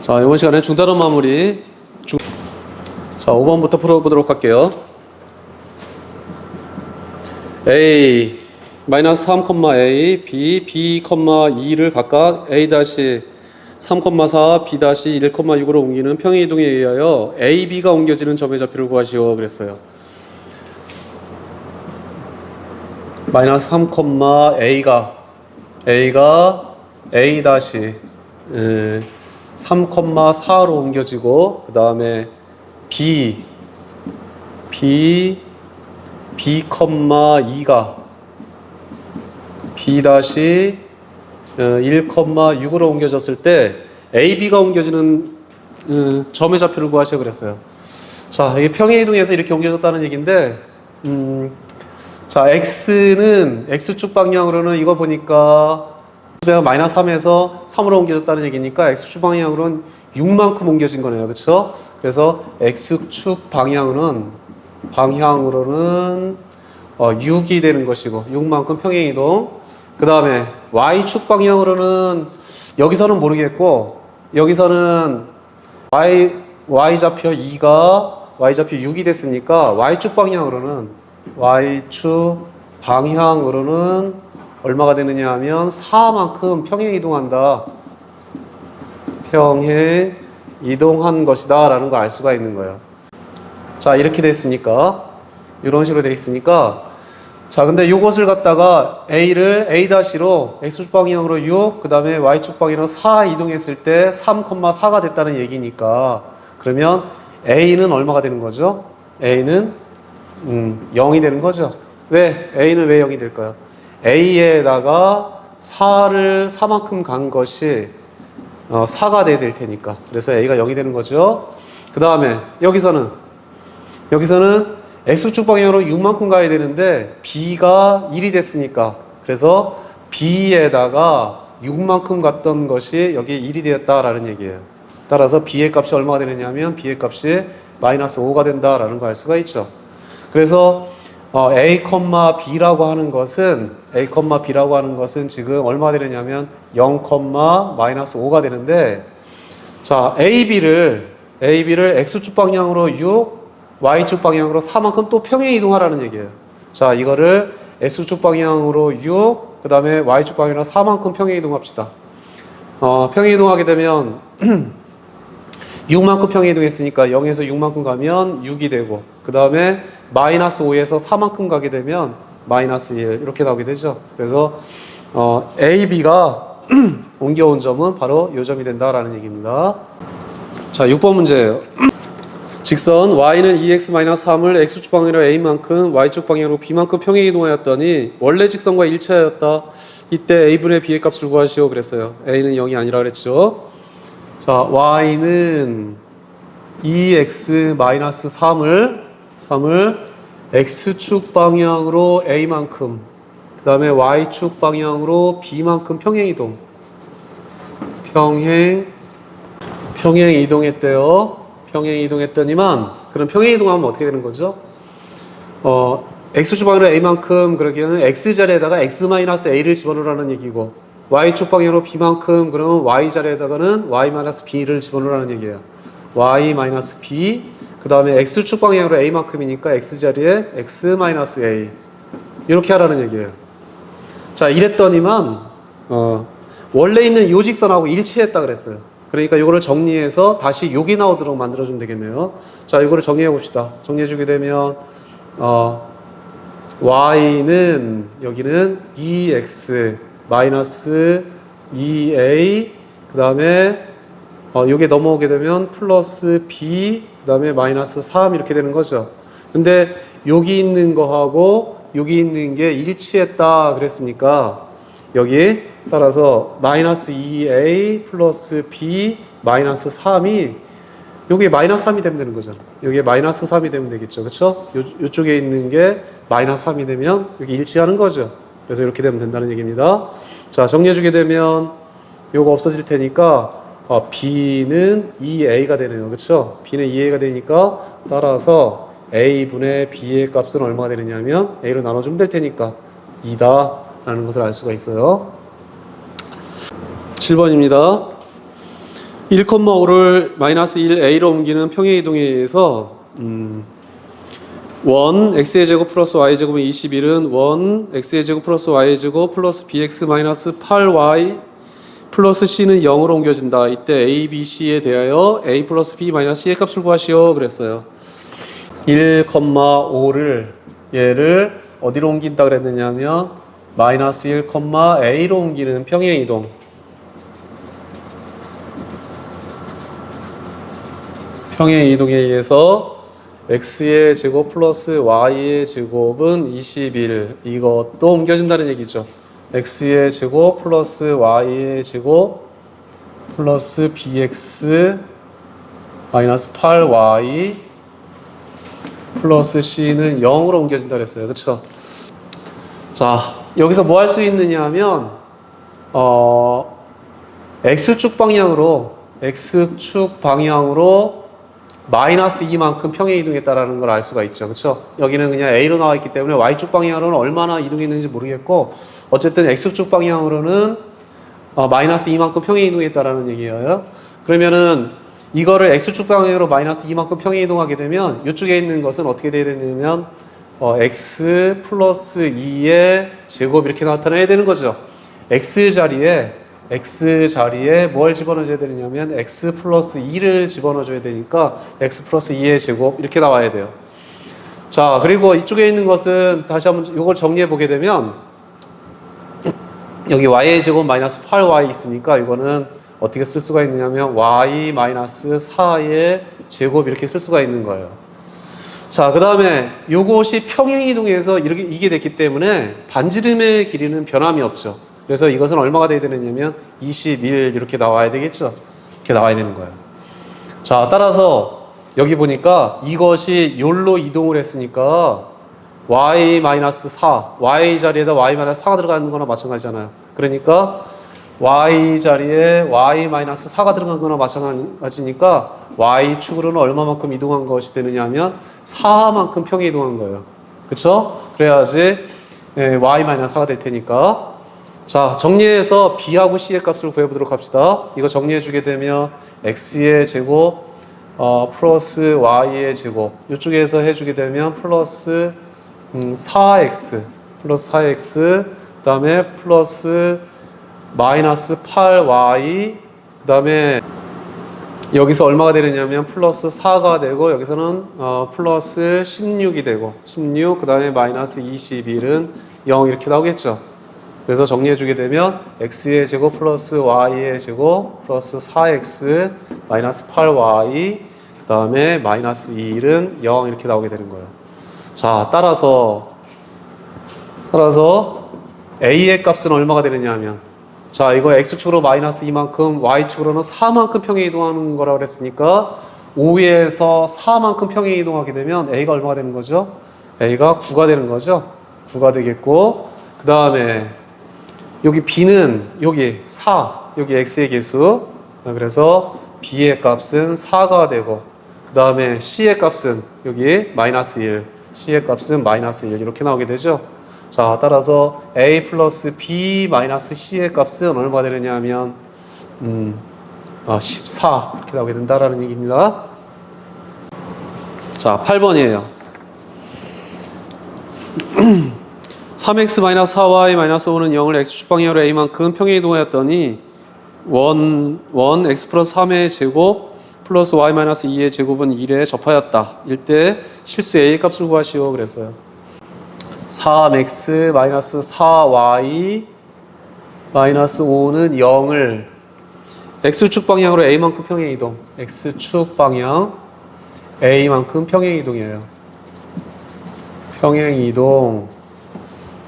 자, 이번 시간에 중단원 마무리. 자, 5번부터 풀어보도록 할게요. A 마이너스 3,a, B, B, 2를 각각 A-3,4, B-1,6으로 옮기는 평행이동에 의하여 A, B가 옮겨지는 점의 좌표를 구하시오 그랬어요. 마이너스 3,a가 A-3,4로 옮겨지고 그 다음에 B, 2가 B-1,6으로 옮겨졌을 때 AB가 옮겨지는 점의 좌표를 구하시오 그랬어요. 자, 이게 평행이동에서 이렇게 옮겨졌다는 얘기인데 자, X는 X축 방향으로는 이거 보니까 마이너스 3에서 3으로 옮겨졌다는 얘기니까 X축 방향으로는 6만큼 옮겨진 거네요. 그렇죠? 그래서 X축 방향으로는 6이 되는 것이고 6만큼 평행이동. 그 다음에 Y축 방향으로는 여기서는 모르겠고 여기서는 Y좌표 2가 Y좌표 6이 됐으니까 Y축 방향으로는 얼마가 되느냐 하면 4만큼 평행 이동한다. 평행 이동한 것이다 라는 걸 알 수가 있는 거예요. 자, 이렇게 됐으니까 이런 식으로 돼 있으니까 자, 근데 요것을 갖다가 A를 A-로 X축 방향으로 6, 그 다음에 Y축 방향으로 4 이동했을 때 3,4가 됐다는 얘기니까 그러면 A는 얼마가 되는 거죠? A는 0이 되는 거죠. 왜? A는 왜 0이 될까요? A에다가 4만큼 간 것이 4가 돼야 될 테니까. 그래서 A가 0이 되는 거죠. 그 다음에 여기서는 X축 방향으로 6만큼 가야 되는데 B가 1이 됐으니까 그래서 B에다가 6만큼 갔던 것이 여기 1이 되었다라는 얘기예요. 따라서 B의 값이 얼마가 되느냐면 B의 값이 마이너스 5가 된다라는 거 알 수가 있죠. 그래서 A, B라고 하는 것은 지금 얼마 되느냐면 0, 마이너스 5가 되는데 자, AB를 X축 방향으로 6, Y축 방향으로 4만큼 또 평행 이동하라는 얘기예요. 자, 이거를 X축 방향으로 6, 그 다음에 Y축 방향으로 4만큼 평행 이동합시다. 평행 이동하게 되면 6만큼 평행 이동했으니까 0에서 6만큼 가면 6이 되고 그 다음에 마이너스 5에서 4만큼 가게 되면 마이너스 1 이렇게 나오게 되죠. 그래서 A, B가 옮겨온 점은 바로 이 점이 된다라는 얘기입니다. 자, 6번 문제예요. 직선 y는 2x-3을 x축 방향으로 a만큼 y축 방향으로 b만큼 평행 이동하였더니 원래 직선과 일치하였다. 이때 a분의 b의 값을 구하시오 그랬어요. a는 0이 아니라 그랬죠. 자, y는 2x-3을 x축 방향으로 a만큼 그 다음에 y축 방향으로 b만큼 평행 이동했대요. 평행 이동했더니만 그럼 평행 이동하면 어떻게 되는 거죠? x축 방향으로 a만큼 그러기에는 x자리에다가 x-a를 집어넣으라는 얘기고 y축 방향으로 b만큼 그러면 y자리에다가는 y-b를 집어넣으라는 얘기예요. y-b 그 다음에 x축 방향으로 a만큼이니까 x자리에 x-a 이렇게 하라는 얘기예요. 자, 이랬더니만 원래 있는 요 직선하고 일치했다 그랬어요. 그러니까 이거를 정리해서 다시 여기 나오도록 만들어주면 되겠네요. 자, 이거를 정리해 봅시다. 정리해주게 되면 y는 여기는 2x 마이너스 2a 그 다음에 여기에 넘어오게 되면 플러스 b 그 다음에 마이너스 3 이렇게 되는 거죠. 근데 여기 있는 거하고 여기 있는 게 일치했다 그랬으니까 여기 따라서 마이너스 2a 플러스 b 마이너스 3이 여기에 마이너스 3이 되면 되는 거잖아. 여기에 마이너스 3이 되면 되겠죠. 그렇죠? 이쪽에 있는 게 마이너스 3이 되면 여기 일치하는 거죠. 그래서 이렇게 되면 된다는 얘기입니다. 자, 정리해 주게 되면 요거 없어질 테니까 b는 2a가 되네요. 그렇죠? b는 2a가 되니까 따라서 a분의 b의 값은 얼마가 되느냐면 a로 나눠주면 될 테니까 2다 라는 것을 알 수가 있어요. 7번입니다. 1,5를 마이너스 1a로 옮기는 평행이동에 의해서 1 x의 제곱 플러스 y의 제곱은 21은 1 x의 제곱 플러스 y의 제곱 플러스 bx 마이너스 8y 플러스 c는 0으로 옮겨진다. 이때 a, b, c에 대하여 a 플러스 b 마이너스 c의 값을 구하시오 그랬어요. 1,5를 얘를 어디로 옮긴다 그랬느냐면 마이너스 1,a로 옮기는 평행이동. 평행이동에 의해서 x의 제곱 플러스 y의 제곱은 21 이것도 옮겨진다는 얘기죠. x의 제곱 플러스 y의 제곱 플러스 bx 마이너스 8y 플러스 c는 0으로 옮겨진다 그랬어요. 그렇죠? 자, 여기서 뭐 할 수 있느냐 하면 x축 방향으로 마이너스 2만큼 평행 이동했다라는 걸 알 수가 있죠. 그렇죠? 여기는 그냥 a로 나와 있기 때문에 y축 방향으로는 얼마나 이동했는지 모르겠고 어쨌든 x축 방향으로는 마이너스 2만큼 평행 이동했다라는 얘기예요. 그러면은 이거를 x축 방향으로 마이너스 2만큼 평행 이동하게 되면 이쪽에 있는 것은 어떻게 되야 되냐면 x 플러스 2의 제곱 이렇게 나타나야 되는 거죠. x 자리에 뭘 집어넣어줘야 되느냐면 x 플러스 2를 집어넣어줘야 되니까 x 플러스 2의 제곱 이렇게 나와야 돼요. 자, 그리고 이쪽에 있는 것은 다시 한번 이걸 정리해 보게 되면 여기 y의 제곱 마이너스 8y 있으니까 이거는 어떻게 쓸 수가 있느냐면 y 마이너스 4의 제곱 이렇게 쓸 수가 있는 거예요. 자, 그 다음에 요것이 평행이동에서 이게 됐기 때문에 반지름의 길이는 변함이 없죠. 그래서 이것은 얼마가 돼야 되느냐면 21 이렇게 나와야 되겠죠. 이렇게 나와야 되는 거예요. 자, 따라서 여기 보니까 이것이 요로 이동을 했으니까 y-4 y 자리에다 y-4가 들어가는 거나 마찬가지잖아요. 그러니까 y 자리에 y-4가 들어간 거나 마찬가지니까 y축으로는 얼마만큼 이동한 것이 되느냐 하면 4만큼 평행 이동한 거예요. 그쵸? 그래야지 y-4가 될 테니까. 자, 정리해서 b하고 c의 값을 구해보도록 합시다. 이거 정리해주게 되면 x의 제곱 플러스 y의 제곱 이쪽에서 해주게 되면 플러스 4x 그 다음에 플러스 마이너스 8y 그 다음에 여기서 얼마가 되느냐면 플러스 4가 되고 여기서는 플러스 16이 되고 16 그 다음에 마이너스 21은 0 이렇게 나오겠죠. 그래서 정리해주게 되면 x의 제곱 플러스 y의 제곱 플러스 4x 마이너스 8y 그 다음에 마이너스 2는 0 이렇게 나오게 되는 거예요. 자, 따라서 a의 값은 얼마가 되느냐 하면 자, 이거 x축으로 마이너스 2만큼 y축으로는 4만큼 평행 이동하는 거라고 그랬으니까 5에서 4만큼 평행 이동하게 되면 a가 얼마가 되는 거죠? a가 9가 되는 거죠. 9가 되겠고 그 다음에 여기 b는 여기 4 여기 x의 개수 그래서 b의 값은 4가 되고 그 다음에 c의 값은 여기 마이너스 1 c의 값은 마이너스 1 이렇게 나오게 되죠. 자, 따라서 a 플러스 b 마이너스 c의 값은 얼마가 되느냐 하면 14 이렇게 나오게 된다라는 얘기입니다. 자, 8번이에요. 3x-4y-5는 0을 x축 방향으로 a만큼 평행 이동하였더니 1 x 플러스 3의 제곱 플러스 y-2의 제곱은 1에 접하였다. 이때 실수 a 값을 구하시오 그랬어요. 3x-4y-5는 0을 x축 방향으로 a만큼 평행 이동 x축 방향 a만큼 평행 이동이에요. 평행 이동.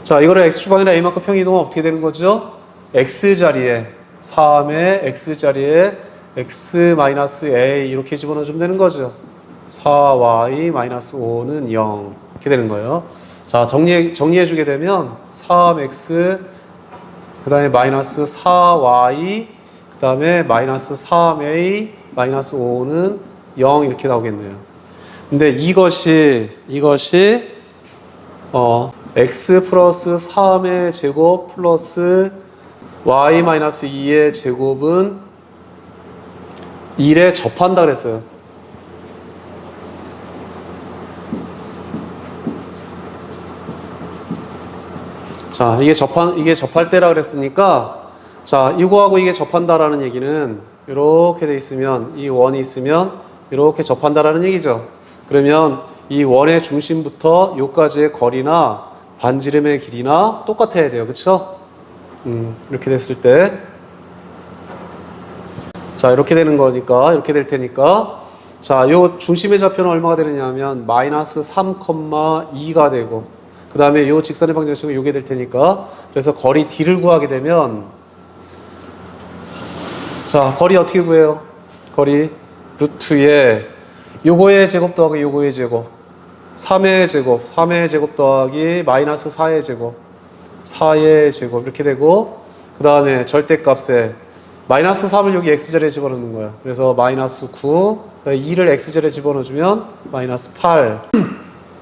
자, 이거를 x축 방향으로 a만큼 평행 이동은 어떻게 되는 거죠? x자리에 3의 x자리에 x-a 이렇게 집어넣어주면 되는 거죠. 4y-5는 0 이렇게 되는 거예요. 자, 정리해주게 되면 3x 그 다음에 마이너스 4y 그 다음에 마이너스 3a 마이너스 5는 0 이렇게 나오겠네요. 근데 이것이 x 플러스 3의 제곱 플러스 y 마이너스 2의 제곱은 1에 접한다 그랬어요. 자, 이게 접할 때라 그랬으니까, 자, 이거하고 이게 접한다라는 얘기는, 이렇게 돼 있으면, 이 원이 있으면, 이렇게 접한다라는 얘기죠. 그러면 이 원의 중심부터 요까지의 거리나 반지름의 길이나 똑같아야 돼요. 그쵸? 이렇게 됐을 때. 자, 이렇게 되는 거니까, 이렇게 될 테니까. 자, 요 중심의 좌표는 얼마가 되느냐 하면, 마이너스 3,2가 되고, 그 다음에 요 직선의 방정식은 요게 될 테니까, 그래서 거리 D를 구하게 되면, 자, 거리 어떻게 구해요? 거리 루트에 요거의 제곱 더하기 요거의 제곱, 3의 제곱, 3의 제곱 더하기 마이너스 4의 제곱, 4의 제곱 이렇게 되고, 그 다음에 절대값에 마이너스 3을 여기 x절에 집어넣는 거야. 그래서 마이너스 9, 2를 x절에 집어넣어주면 마이너스 8,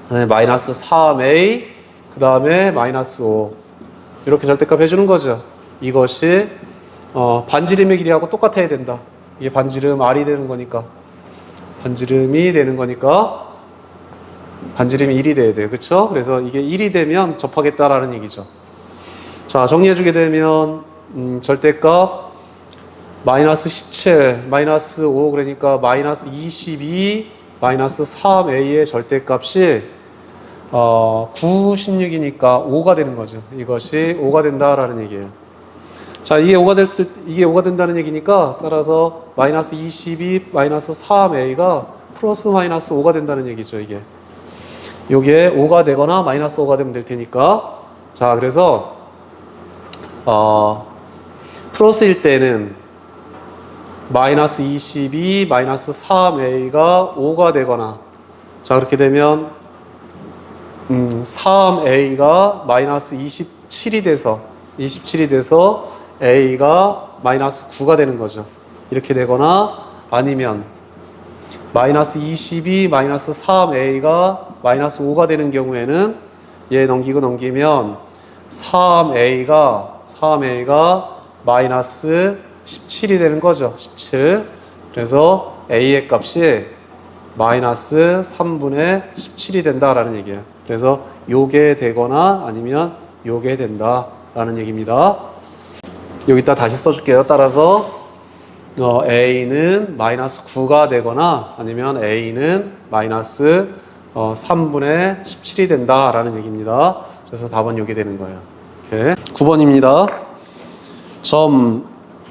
그다음에 마이너스 3a, 그 다음에 마이너스 5 이렇게 절대값 해주는 거죠. 이것이 반지름의 길이하고 똑같아야 된다. 이게 반지름 r이 되는 거니까, 반지름이 되는 거니까 반지름이 1이 돼야 돼요. 그쵸? 그래서 이게 1이 되면 접하겠다라는 얘기죠. 자, 정리해주게 되면 절대값 마이너스 17, 마이너스 5 그러니까 마이너스 22, 마이너스 3a의 절대값이 9, 16이니까 5가 되는 거죠. 이것이 5가 된다라는 얘기예요. 자, 이게 5가 된다는 얘기니까 따라서 마이너스 22, 마이너스 3a가 플러스 마이너스 5가 된다는 얘기죠. 요게 5가 되거나 마이너스 5가 되면 될 테니까. 자, 그래서 플러스일 때는 마이너스 22, 마이너스 3a가 5가 되거나, 자, 그렇게 되면 3a가 마이너스 27이 돼서 a가 마이너스 9가 되는 거죠. 이렇게 되거나, 아니면 마이너스 22, 마이너스 3a가 마이너스 5가 되는 경우에는 얘 넘기면 3a가 마이너스 17이 되는 거죠. 17. 그래서 a의 값이 마이너스 3분의 17이 된다라는 얘기예요. 그래서 요게 되거나 아니면 요게 된다라는 얘기입니다. 여기다 다시 써줄게요. 따라서 a는 마이너스 9가 되거나 아니면 a는 마이너스 3분의 17이 된다라는 얘기입니다. 그래서 답은 요게 되는 거예요. 이렇게. 9번입니다.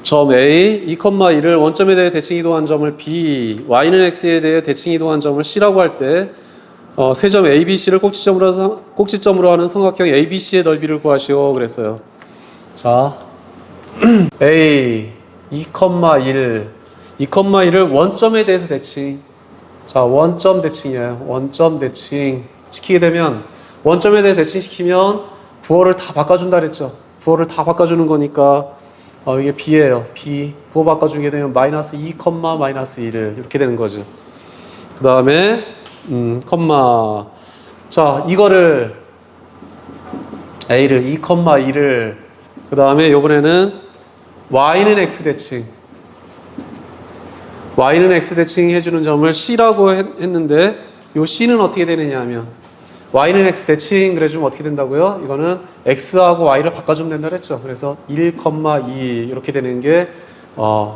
점 A, 2,1을 원점에 대해 대칭 이동한 점을 B, Y는 X에 대해 대칭 이동한 점을 C라고 할 때, 세 점 A, B, C를 꼭지점으로 하는 삼각형 A, B, C의 넓이를 구하시오. 그랬어요. 자, A, 2,1을 원점에 대해서 대칭. 자, 원점 대칭이에요. 원점 대칭 시키게 되면, 원점에 대해 대칭 시키면 부호를 다 바꿔준다 그랬죠. 부호를 다 바꿔주는 거니까, 이게 B예요. B. 부호 바꿔주게 되면 마이너스 2, 마이너스 1을 이렇게 되는 거죠. 그 다음에 컴마. 자, 이거를 A를 2,2를 그 다음에 요번에는 Y는 X 대칭. Y는 X 대칭 해주는 점을 C라고 했는데 요 C는 어떻게 되느냐 하면 Y는 X 대칭 그래주면 어떻게 된다고요? 이거는 X하고 Y를 바꿔주면 된다 그랬죠. 그래서 1, 2 이렇게 되는 게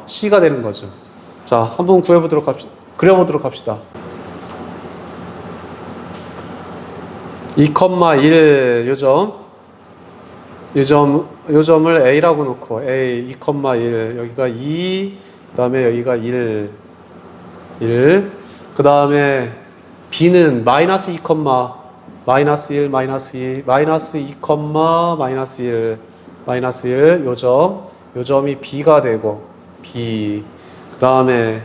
C가 되는 거죠. 자, 한번 그려보도록 합시다. 2,1 요점을 A라고 놓고 A 2,1 여기가 2, 그 다음에 여기가 1, 그 다음에 B는 마이너스 2, 마이너스 1, 마이너스 2, 마이너스 2, 마이너스 1, 마이너스 1 요점이 B가 되고 B 그 다음에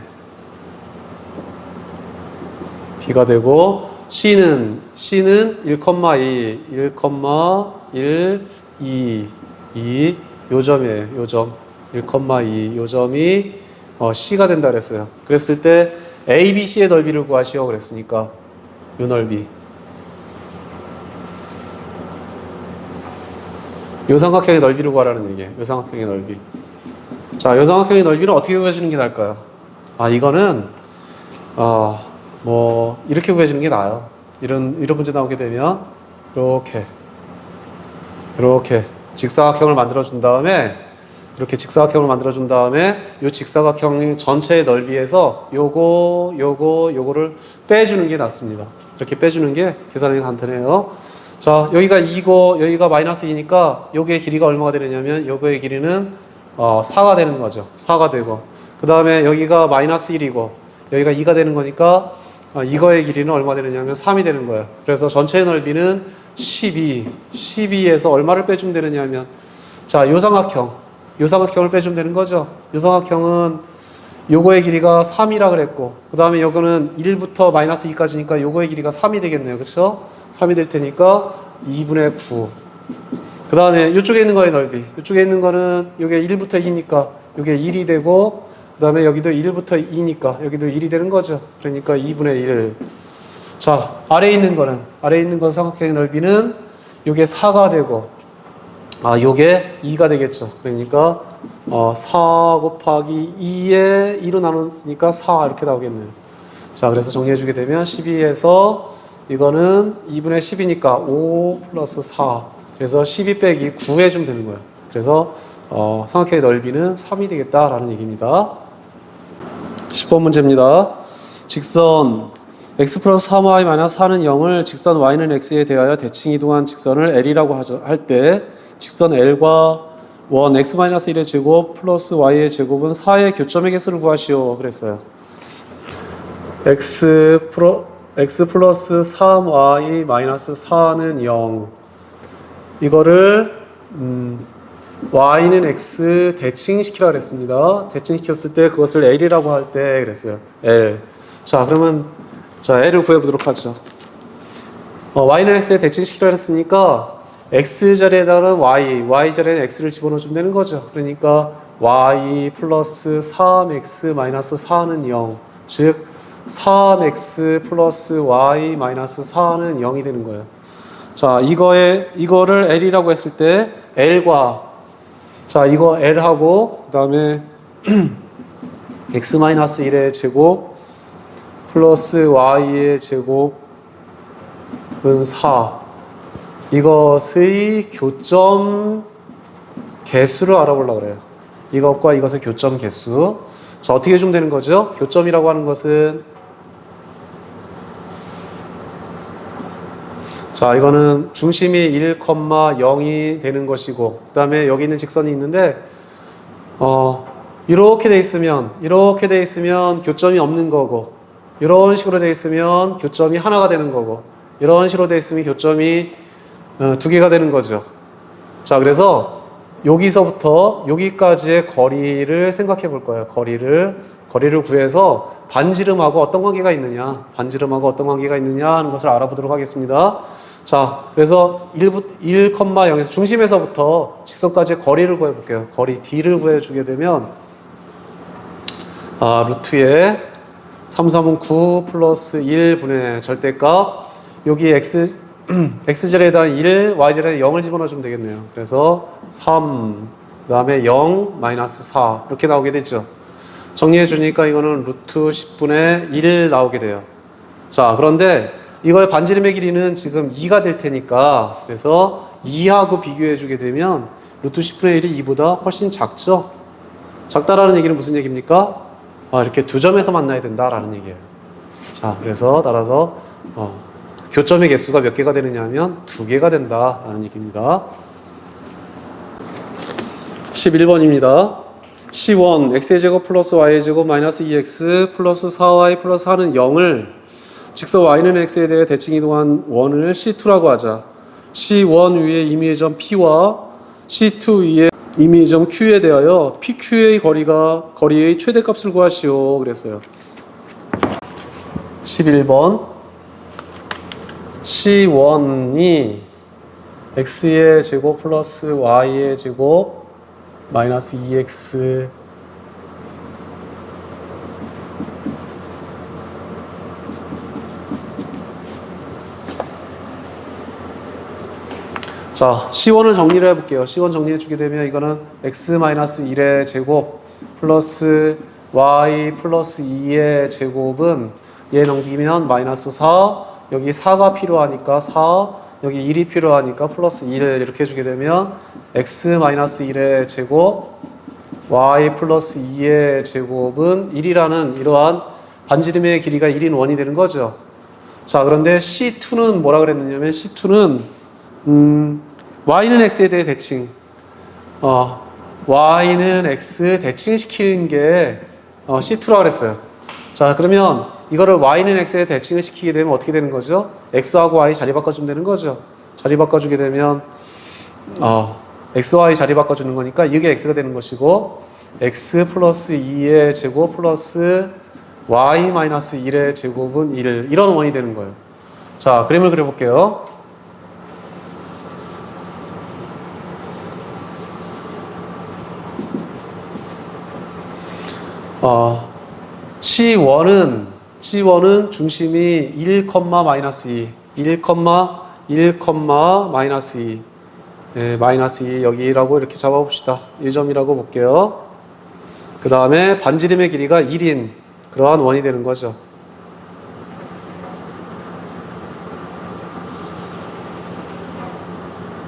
B가 되고 C는 1,2, 1, 2 요점이에요. 요점 1,2 요점이 C가 된다 그랬어요. 그랬을 때 A, B, C의 넓이를 구하시오 그랬으니까 요 넓이 요 삼각형의 넓이를 구하라는 얘기예요. 요 삼각형의 넓이. 자, 요 삼각형의 넓이는 어떻게 구해주는 게 나을까요? 이거는 뭐 이렇게 구해주는 게 나아요. 이런 문제 나오게 되면 이렇게 직사각형을 만들어 준 다음에 이렇게 직사각형을 만들어 준 다음에 이 직사각형 전체의 넓이에서 요거를 빼주는 게 낫습니다. 이렇게 빼주는 게 계산하기 간단해요. 자, 여기가 2고 여기가 마이너스 2니까 요게 길이가 얼마가 되느냐면 요거의 길이는 4가 되는 거죠. 4가 되고 그 다음에 여기가 마이너스 1이고 여기가 2가 되는 거니까 이거의 길이는 얼마 되느냐면 3이 되는 거예요. 그래서 전체 넓이는 12에서 얼마를 빼주면 되느냐면 자, 요 삼각형을 빼주면 되는 거죠. 요 삼각형은 요거의 길이가 3이라 그랬고 그 다음에 요거는 1부터 마이너스 2까지니까 요거의 길이가 3이 되겠네요. 그렇죠? 3이 될 테니까 2분의 9. 그 다음에 요쪽에 있는 거의 넓이. 요쪽에 있는 거는 요게 1부터 2니까 요게 1이 되고 그 다음에 여기도 1부터 2니까 여기도 1이 되는 거죠. 그러니까 2분의 1. 자, 아래에 있는 건 삼각형의 넓이는 요게 4가 되고 요게 2가 되겠죠. 그러니까 4 곱하기 2에 2로 나눴으니까 4 이렇게 나오겠네요. 자, 그래서 정리해주게 되면 12에서 이거는 2분의 10이니까 5 플러스 4. 그래서 12 빼기 9 해주면 되는 거예요. 그래서 삼각형의 넓이는 3이 되겠다라는 얘기입니다. 10번 문제입니다. 직선 x 플러스 3y 마이너스 4는 0을 직선 y는 x에 대하여 대칭 이동한 직선을 L이라고 할 때 직선 L과 원 x 마이너스 1의 제곱 플러스 y의 제곱은 4의 교점의 개수를 구하시오 그랬어요. x 플러스 3y 마이너스 4는 0. 이거를 y는 x 대칭시키라 그랬습니다. 대칭시켰을 때 그것을 L이라고 할 때 그랬어요. L. 자, 그러면 L을 구해보도록 하죠. y는 x에 대칭시키라 그랬으니까 x 자리에다가는 y 자리에는 x를 집어넣어주면 되는 거죠. 그러니까 y 플러스 3x 마이너스 4는 0. 즉 3x 플러스 y 마이너스 4는 0이 되는 거예요. 자, 이거를 L이라고 했을 때 L과 이거 L하고 그 다음에 x 마이너스 1의 제곱 플러스 y의 제곱은 4. 이것의 교점 개수를 알아보려고 그래요. 이것과 이것의 교점 개수. 자, 어떻게 해주면 되는 거죠? 교점이라고 하는 것은 자, 이거는 중심이 1,0이 되는 것이고 그 다음에 여기 있는 직선이 있는데 이렇게 돼 있으면 교점이 없는 거고 이런 식으로 돼 있으면 교점이 하나가 되는 거고 이런 식으로 돼 있으면 교점이 두 개가 되는 거죠. 자, 그래서 여기서부터 여기까지의 거리를 생각해 볼 거예요. 거리를 구해서 반지름하고 어떤 관계가 있느냐 하는 것을 알아보도록 하겠습니다. 자, 그래서 1,0에서 중심에서부터 직선까지의 거리를 구해 볼게요. 거리 D를 구해 주게 되면 루트에 3, 3은 9 플러스 1분의 절대값 여기 x자리에다 1, y자리에 0을 집어넣어 주면 되겠네요. 그래서 3, 그 다음에 0, 마이너스 4 이렇게 나오게 되죠. 정리해 주니까 이거는 루트 10분의 1 나오게 돼요. 자, 그런데 이거의 반지름의 길이는 지금 2가 될 테니까 그래서 2하고 비교해 주게 되면 루트 10분의 1이 2보다 훨씬 작죠? 작다라는 얘기는 무슨 얘기입니까? 이렇게 두 점에서 만나야 된다라는 얘기예요. 자, 그래서 따라서 교점의 개수가 몇 개가 되느냐 하면 2개가 된다라는 얘기입니다. 11번입니다. C1 x의 제곱 플러스 y의 제곱 마이너스 2x 플러스 4y 플러스 4는 0을 직선 y는 x에 대해 대칭 이동한 원을 C2라고 하자. C1 위에 임의의 점 P와 C2 위에 임의의 점 Q에 대하여 PQ의 거리의 최대값을 구하시오 그랬어요. 11번 C1이 x의 제곱 플러스 y의 제곱 마이너스 2x 자, C1을 정리를 해볼게요. C1 정리해주게 되면 이거는 x-1의 제곱 플러스 y 플러스 2의 제곱은 얘 넘기면 마이너스 4, 여기 4가 필요하니까 4, 여기 1이 필요하니까 플러스 1 이렇게 해주게 되면 x 마이너스 1의 제곱 y 플러스 2의 제곱은 1이라는 이러한 반지름의 길이가 1인 원이 되는 거죠. 자, 그런데 C2는 뭐라 그랬느냐면 C2는 y는 x에 대해 대칭 y는 x 대칭시키는 게 C2라고 그랬어요. 자, 그러면 이거를 y는 x에 대칭을 시키게 되면 어떻게 되는 거죠? x하고 y 자리 바꿔주면 되는 거죠. 자리 바꿔주게 되면 x, y 자리 바꿔주는 거니까 이게 x가 되는 것이고 x 플러스 2의 제곱 플러스 y 마이너스 1의 제곱은 1 이런 원이 되는 거예요. 자, 그림을 그려볼게요. C1은 중심이 1, 마이너스 2, 1, 마이너스 2, 마이너스 2 여기라고 이렇게 잡아봅시다. 1점이라고 볼게요. 그 다음에 반지름의 길이가 1인 그러한 원이 되는 거죠.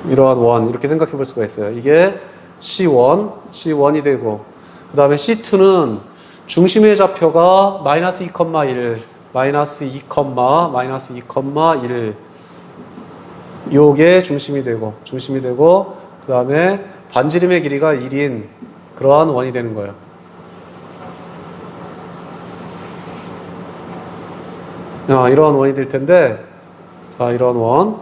이러한 원 이렇게 생각해 볼 수가 있어요. 이게 C1이 되고 그 다음에 C2는 중심의 좌표가 마이너스 2,1 마이너스 2, 마이너스 2,1 요게 중심이 되고 그 다음에 반지름의 길이가 1인 그러한 원이 되는 거예요. 이러한 원이 될 텐데 자, 이러한 원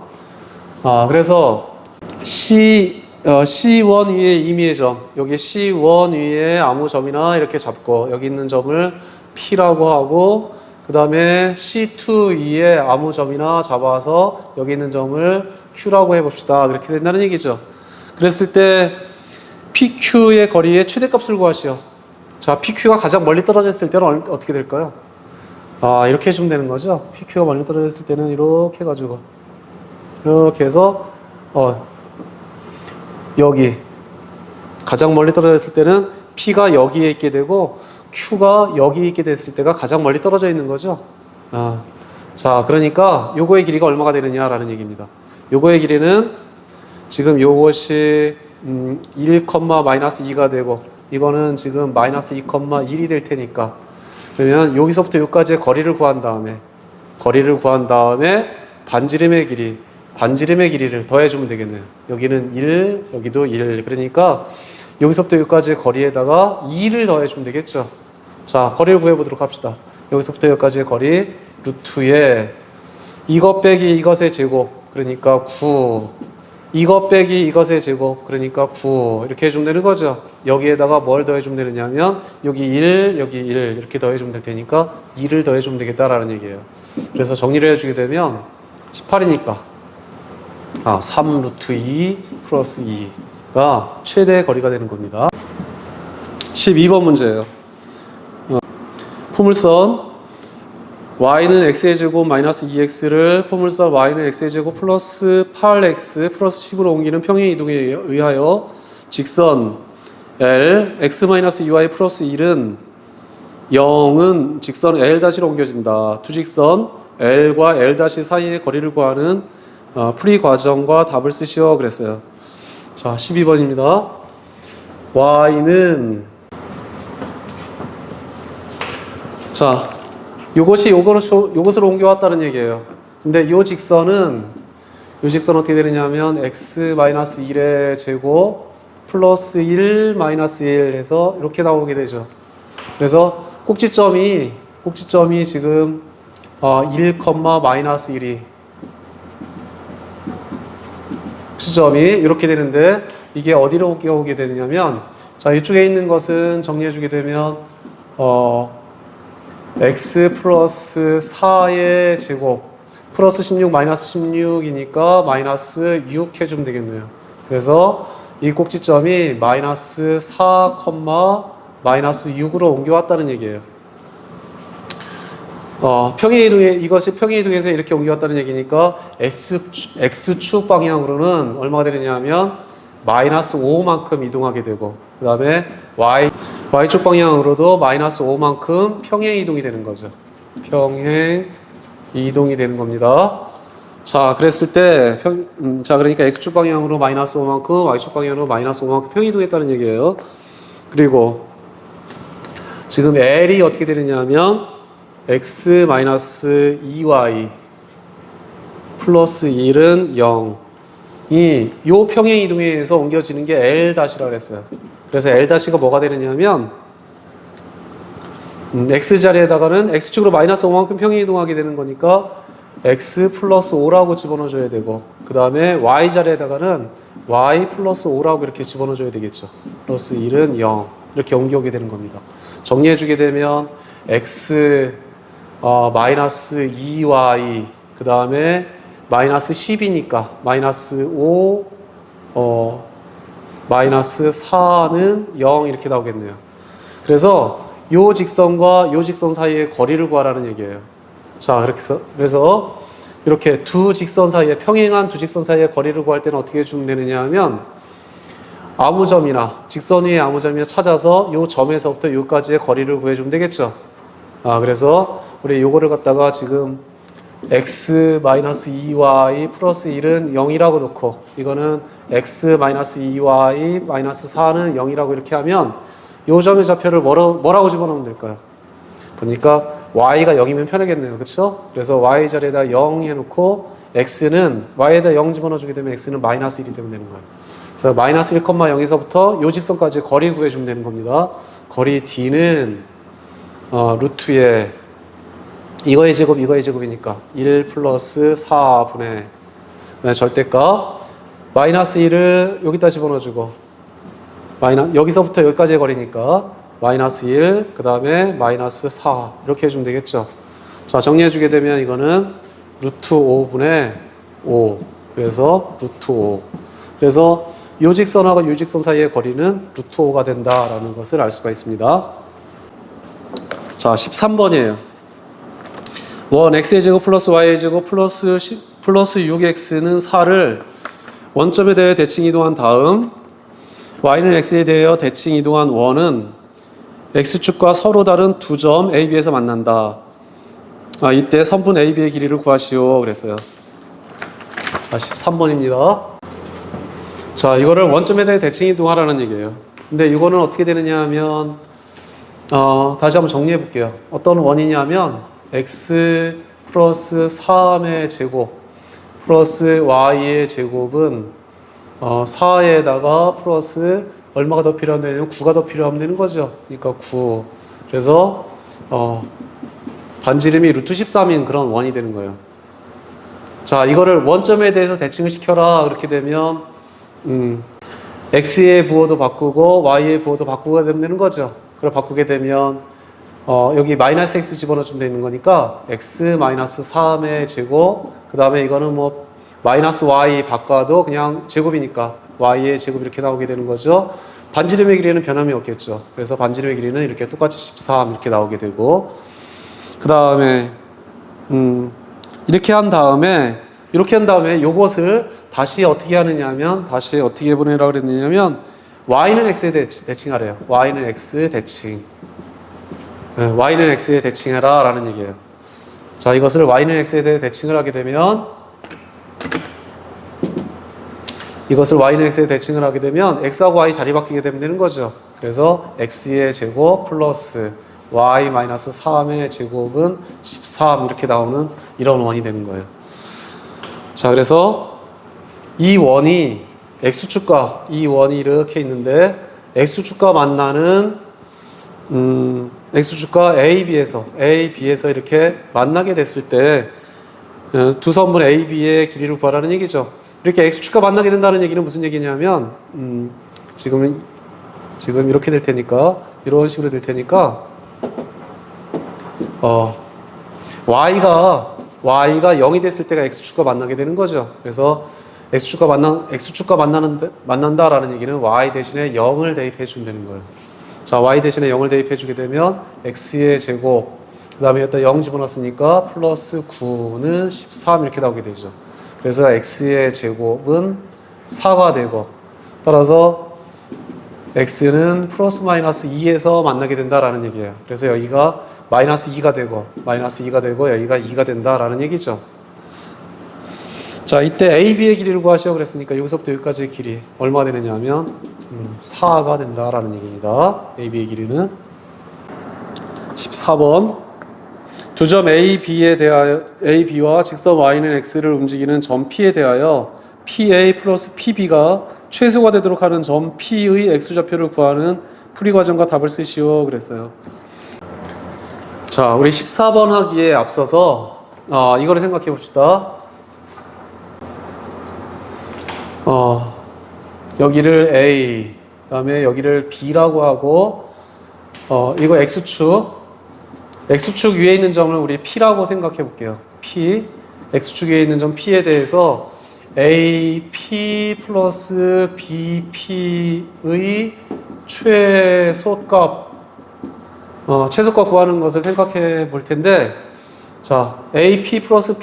그래서 C1 위에 임의의 점 여기 C1 위에 아무 점이나 이렇게 잡고 여기 있는 점을 P라고 하고 그 다음에 C2 위에 아무 점이나 잡아서 여기 있는 점을 Q라고 해봅시다. 그렇게 된다는 얘기죠. 그랬을 때 PQ의 거리의 최대값을 구하시오. 자, PQ가 가장 멀리 떨어져 있을 때는 어떻게 될까요? 이렇게 해주면 되는 거죠. PQ가 멀리 떨어져 있을 때는 이렇게 해가지고 이렇게 해서 여기 가장 멀리 떨어져 있을 때는 P가 여기에 있게 되고 Q가 여기 있게 됐을 때가 가장 멀리 떨어져 있는 거죠. 자, 그러니까 요거의 길이가 얼마가 되느냐라는 얘기입니다. 요거의 길이는 지금 요것이 1, 마이너스 2가 되고 이거는 지금 마이너스 2,1이 될 테니까 그러면 여기서부터 여기까지의 거리를 구한 다음에 반지름의 길이를 더해주면 되겠네요. 여기는 1, 여기도 1. 그러니까 여기서부터 여기까지의 거리에다가 2를 더해주면 되겠죠. 자, 거리를 구해보도록 합시다. 여기서부터 여기까지의 거리 루트에 이것 빼기 이것의 제곱 그러니까 9 이것 빼기 이것의 제곱 그러니까 9 이렇게 해주면 되는 거죠. 여기에다가 뭘 더해주면 되느냐면 여기 1, 여기 1 이렇게 더해주면 될 테니까 2를 더해주면 되겠다라는 얘기예요. 그래서 정리를 해주게 되면 18이니까 3 루트 2 플러스 2가 최대 거리가 되는 겁니다. 12번 문제예요. 포물선 y는 x의 제곱 마이너스 2x를 포물선 y는 x의 제곱 플러스 8x 플러스 10으로 옮기는 평행 이동에 의하여 직선 L x 마이너스 2y 플러스 1은 0은 직선 L-로 옮겨진다. 두 직선 L과 L- 사이의 거리를 구하는 풀이 과정과 답을 쓰시오 그랬어요. 자, 12번입니다. y는 자, 요것으로 옮겨왔다는 얘기예요. 근데 요 직선은 어떻게 되느냐면 x-1의 제곱 플러스 1 마이너스 1 해서 이렇게 나오게 되죠. 그래서 꼭지점이 지금 1, 마이너스 1이 꼭지점이 이렇게 되는데 이게 어디로 옮겨오게 되느냐면 자, 이쪽에 있는 것은 정리해주게 되면 x 플러스 4의 제곱 플러스 16 마이너스 16이니까 마이너스 6 해주면 되겠네요. 그래서 이 꼭지점이 마이너스 4, 마이너스 6으로 옮겨왔다는 얘기예요. 이것이 평행이동에서 이렇게 옮겨왔다는 얘기니까 x축 방향으로는 얼마가 되느냐면 마이너스 5만큼 이동하게 되고 그 다음에 y축 방향으로도 마이너스 5만큼 평행 이동이 되는 거죠. 평행 이동이 되는 겁니다. 자, 그랬을 때, 자, 그러니까 x축 방향으로 마이너스 5만큼, y축 방향으로 마이너스 5만큼 평행 이동했다는 얘기예요. 그리고 지금 L이 어떻게 되느냐 하면 x 마이너스 2y 플러스 1은 0. 요 평행 이동에 의해서 옮겨지는 게 L-라고 그랬어요. 그래서 L-가 뭐가 되느냐 하면 x 자리에다가는 x축으로 마이너스 5만큼 평행 이동하게 되는 거니까 x 플러스 5라고 집어넣어줘야 되고 그 다음에 y 자리에다가는 y 플러스 5라고 이렇게 집어넣어줘야 되겠죠. 플러스 1은 0 이렇게 옮겨오게 되는 겁니다. 정리해주게 되면 x 마이너스 2y 그 다음에 마이너스 10이니까 마이너스 5 마이너스 4는 0 이렇게 나오겠네요. 그래서 요 직선과 요 직선 사이의 거리를 구하라는 얘기예요. 자, 그래서 이렇게 두 직선 사이에 평행한 두 직선 사이의 거리를 구할 때는 어떻게 주면 되느냐 하면 아무 점이나 직선 위의 아무 점이나 찾아서 요 점에서부터 요까지의 거리를 구해주면 되겠죠. 그래서 우리 요거를 갖다가 지금 x-2y 플러스 1은 0이라고 놓고 이거는 x-2y 마이너스 4는 0이라고 이렇게 하면 요 점의 좌표를 뭐라고 집어넣으면 될까요? 보니까 y가 0이면 편하겠네요. 그렇죠? 그래서 y 자리에다 0 해놓고 x는 y에다 0 집어넣어주게 되면 x는 마이너스 1이 되면 되는 거예요. 그래서 마이너스 1,0에서부터 요 직선까지 거리 구해주면 되는 겁니다. 거리 d는 루트에 이거의 제곱 이거의 제곱이니까 1 플러스 4분의 절대값 마이너스 1을 여기다 집어넣어주고 여기서부터 여기까지의 거리니까 마이너스 1, 그 다음에 마이너스 4 이렇게 해주면 되겠죠. 자, 정리해주게 되면 이거는 루트 5분의 5 그래서 루트 5 그래서 요 직선하고 요 직선 사이의 거리는 루트 5가 된다라는 것을 알 수가 있습니다. 자, 13번이에요. 원 x의 제곱 플러스 y의 제곱 플러스 6x는 4를 원점에 대해 대칭 이동한 다음 y는 x에 대하여 대칭 이동한 원은 x축과 서로 다른 두 점 A, B에서 만난다. 이때 선분 A, B의 길이를 구하시오 그랬어요. 자, 13번입니다. 자, 이거를 원점에 대해 대칭 이동하라는 얘기예요. 근데 이거는 어떻게 되느냐 하면 다시 한번 정리해 볼게요. 어떤 원이냐 하면 x 플러스 3의 제곱 플러스 y의 제곱은 4에다가 플러스 얼마가 더 필요하면 되냐면 9가 더 필요하면 되는 거죠. 그러니까 9. 그래서 반지름이 루트 13인 그런 원이 되는 거예요. 자, 이거를 원점에 대해서 대칭을 시켜라. 그렇게 되면 x의 부호도 바꾸고 y의 부호도 바꾸게 되는 거죠. 그걸 바꾸게 되면 여기 마이너스 x 집어넣으면 되는 거니까 x 마이너스 3의 제곱 그 다음에 이거는 뭐 마이너스 y 바꿔도 그냥 제곱이니까 y의 제곱 이렇게 나오게 되는 거죠. 반지름의 길이는 변함이 없겠죠. 그래서 반지름의 길이는 이렇게 똑같이 13 이렇게 나오게 되고 그 다음에 이렇게 한 다음에 요것을 다시 어떻게 하느냐 하면 다시 어떻게 보내라고 그랬느냐면 y는 x에 대칭하래요. y는 x 대칭 y는 x에 대칭해라 라는 얘기예요. 자, 이것을 y는 x에 대해 대칭을 하게 되면 x하고 y 자리 바뀌게 되는 거죠. 그래서 x의 제곱 플러스 y 마이너스 3의 제곱은 13 이렇게 나오는 이런 원이 되는 거예요. 자, 그래서 이 원이 x축과 이 원이 이렇게 있는데 x축과 만나는 x축과 A, B에서 이렇게 만나게 됐을 때 두 선분 A, B의 길이를 구하라는 얘기죠. 이렇게 x축과 만나게 된다는 얘기는 무슨 얘기냐면 지금 이렇게 될 테니까 이런 식으로 될 테니까 y가 0이 됐을 때가 x축과 만나게 되는 거죠. 그래서 x축과 만난다라는 얘기는 y 대신에 0을 대입해 주면 되는 거예요. 자, y 대신에 0을 대입해 주게 되면 x의 제곱 그 다음에 여기다 0 집어넣었으니까 플러스 9는 13 이렇게 나오게 되죠. 그래서 x의 제곱은 4가 되고 따라서 x는 플러스 마이너스 2에서 만나게 된다라는 얘기예요. 그래서 여기가 마이너스 2가 되고 여기가 2가 된다라는 얘기죠. 자, 이때 AB의 길이를 구하시오 그랬으니까 여기서부터 여기까지의 길이 얼마 되느냐 하면 4가 된다라는 얘기입니다. AB의 길이는 14번 두 점 AB와 직선 Y는 X를 움직이는 점 P에 대하여 PA 플러스 PB가 최소가 되도록 하는 점 P의 X좌표를 구하는 풀이 과정과 답을 쓰시오 그랬어요. 자, 우리 14번 하기에 앞서서 이거를 생각해 봅시다. 여기를 A, 그 다음에 여기를 B라고 하고, 이거 X축 위에 있는 점을 우리 P라고 생각해 볼게요. P, X축 위에 있는 점 P에 대해서 AP 플러스 BP의 최소값 구하는 것을 생각해 볼 텐데, 자, AP 플러스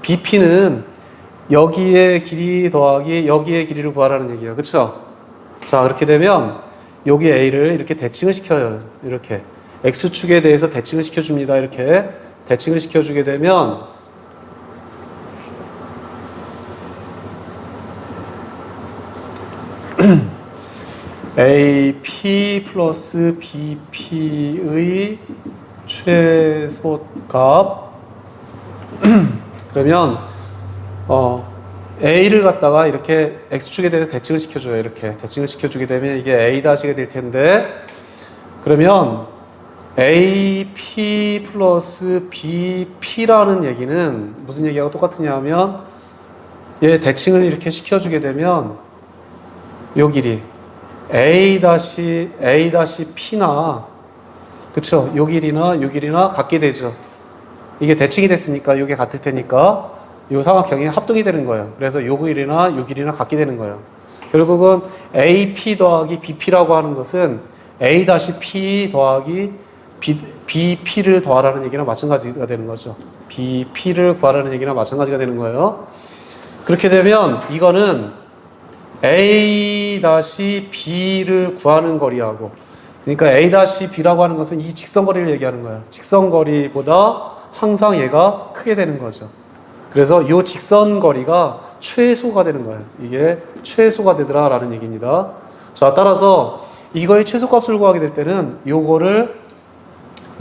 BP는 여기의 길이 더하기 여기의 길이를 구하라는 얘기예요. 그쵸? 자, 그렇게 되면 여기 A를 이렇게 대칭을 시켜요. 이렇게. X축에 대해서 대칭을 시켜줍니다. 이렇게. 대칭을 시켜주게 되면 AP 플러스 BP의 최소값 그러면 A를 갖다가 이렇게 X축에 대해서 대칭을 시켜줘요. 이렇게 대칭을 시켜주게 되면 이게 A-가 될 텐데 그러면 AP 플러스 BP라는 얘기는 무슨 얘기하고 똑같으냐 하면 얘 대칭을 이렇게 시켜주게 되면 요 길이 A-P나 그쵸? 요 길이나 같게 되죠. 이게 대칭이 됐으니까 이게 같을 테니까 요 삼각형이 합동이 되는 거예요. 그래서 요 길이나 같게 되는 거예요. 결국은 AP 더하기 BP라고 하는 것은 A-P 더하기 BP를 더하라는 얘기나 마찬가지가 되는 거죠. BP를 구하라는 얘기나 마찬가지가 되는 거예요. 그렇게 되면 이거는 A-B를 구하는 거리하고 그러니까 A-B라고 하는 것은 이 직선거리를 얘기하는 거예요. 직선거리보다 항상 얘가 크게 되는 거죠. 그래서 이 직선거리가 최소가 되는 거예요. 이게 최소가 되더라라는 얘기입니다. 자, 따라서 이거의 최소값을 구하게 될 때는 요거를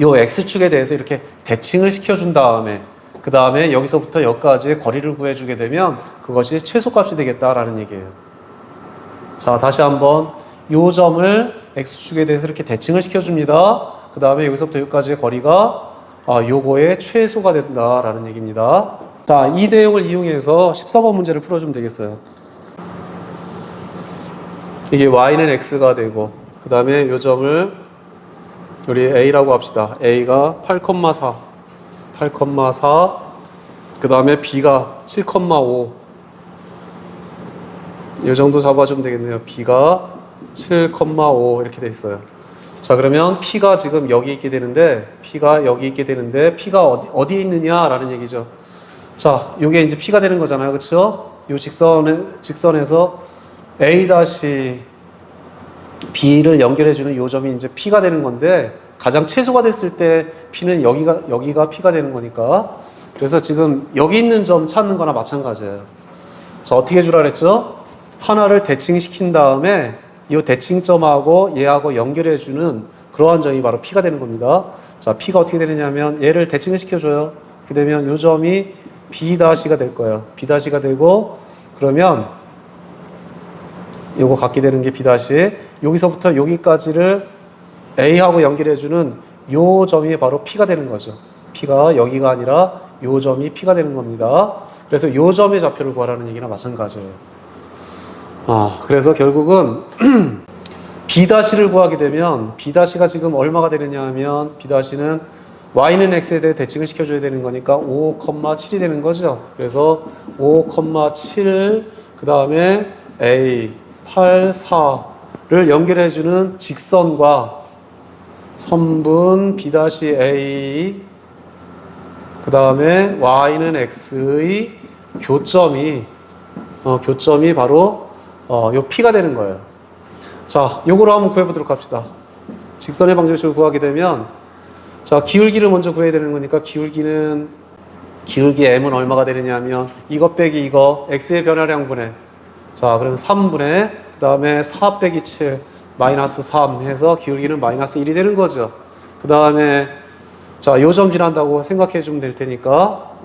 요 X축에 대해서 이렇게 대칭을 시켜준 다음에 그 다음에 여기서부터 여기까지의 거리를 구해주게 되면 그것이 최소값이 되겠다라는 얘기예요. 자, 다시 한번 요 점을 X축에 대해서 이렇게 대칭을 시켜줍니다. 그 다음에 여기서부터 여기까지의 거리가 요거의 최소가 된다라는 얘기입니다. 자, 이 내용을 이용해서 14번 문제를 풀어주면 되겠어요. 이게 Y는 X가 되고 그 다음에 요 점을 우리 A라고 합시다. A가 8,4 그 다음에 B가 7,5 이 정도 잡아주면 되겠네요. B가 7,5 이렇게 돼 있어요. 자, 그러면 P가 지금 여기 있게 되는데 P가 어디에 있느냐라는 얘기죠. 자, 요게 이제 P가 되는 거잖아요. 그쵸? 요 직선에서 A-B를 연결해주는 요 점이 이제 P가 되는 건데 가장 최소가 됐을 때 P는 여기가 P가 되는 거니까 그래서 지금 여기 있는 점 찾는 거나 마찬가지예요. 자, 어떻게 해주라 그랬죠? 하나를 대칭시킨 다음에 이 대칭점하고 얘하고 연결해주는 그러한 점이 바로 P가 되는 겁니다. 자, P가 어떻게 되느냐면 얘를 대칭을 시켜줘요. 그렇게 되면 이 점이 B-가 될 거예요. B-가 되고 그러면 요거 갖게 되는 게 B-. 여기서부터 여기까지를 A하고 연결해주는 요 점이 바로 P가 되는 거죠. P가 여기가 아니라 요 점이 P가 되는 겁니다. 그래서 요 점의 좌표를 구하라는 얘기나 마찬가지예요. 그래서 결국은 B-를 구하게 되면 B-가 지금 얼마가 되느냐 하면 B-는 Y는 X에 대해 대칭을 시켜줘야 되는 거니까 5,7이 되는 거죠. 그래서 5,7 그 다음에 A 8, 4를 연결해주는 직선과 선분 B-A 그 다음에 Y는 X의 교점이 바로 요 P가 되는 거예요. 자, 요거로 한번 구해보도록 합시다. 직선의 방정식을 구하게 되면, 자, 기울기를 먼저 구해야 되는 거니까, 기울기 m은 얼마가 되느냐 하면, 이거 빼기 이거, x의 변화량분의, 자, 그러면 3분의, 그 다음에 4 빼기 7, 마이너스 3 해서 기울기는 마이너스 1이 되는 거죠. 그 다음에, 자, 요점 지난다고 생각해 주면 될 테니까,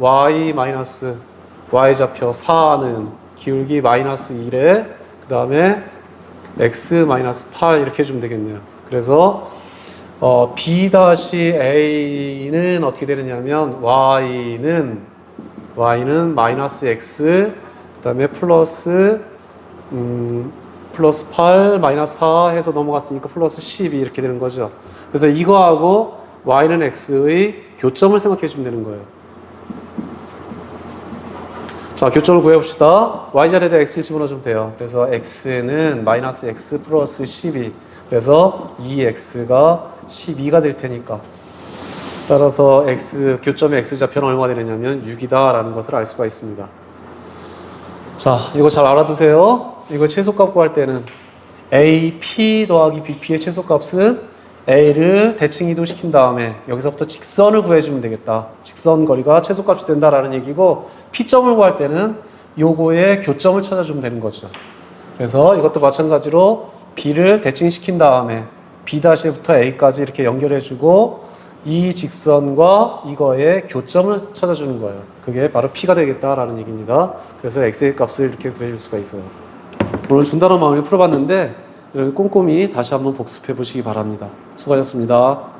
y좌표 4는 기울기 마이너스 1에, 그 다음에, x 마이너스 8 이렇게 해주면 되겠네요. 그래서 b-a는 어떻게 되느냐면 y는 마이너스 x 그 다음에 플러스 8 마이너스 4 해서 넘어갔으니까 플러스 12 이렇게 되는 거죠. 그래서 이거하고 y는 x의 교점을 생각해 주면 되는 거예요. 자, 교점을 구해봅시다. y자리에다 x를 집어넣어주면 돼요. 그래서 x는 마이너스 x 플러스 12. 그래서 2x가 12가 될 테니까. 따라서 교점의 x좌표는 얼마가 되느냐면 6이다 라는 것을 알 수가 있습니다. 자, 이거 잘 알아두세요. 이거 최소값 구할 때는 AP 더하기 BP의 최소값은 A를 대칭 이동시킨 다음에 여기서부터 직선을 구해주면 되겠다. 직선 거리가 최소값이 된다라는 얘기고, P점을 구할 때는 요거의 교점을 찾아주면 되는 거죠. 그래서 이것도 마찬가지로 B를 대칭시킨 다음에 B-부터 A까지 이렇게 연결해주고 이 직선과 이거의 교점을 찾아주는 거예요. 그게 바로 P가 되겠다라는 얘기입니다. 그래서 X의 값을 이렇게 구해줄 수가 있어요. 오늘 준다는 마음에 풀어봤는데 꼼꼼히 다시 한번 복습해 보시기 바랍니다. 수고하셨습니다.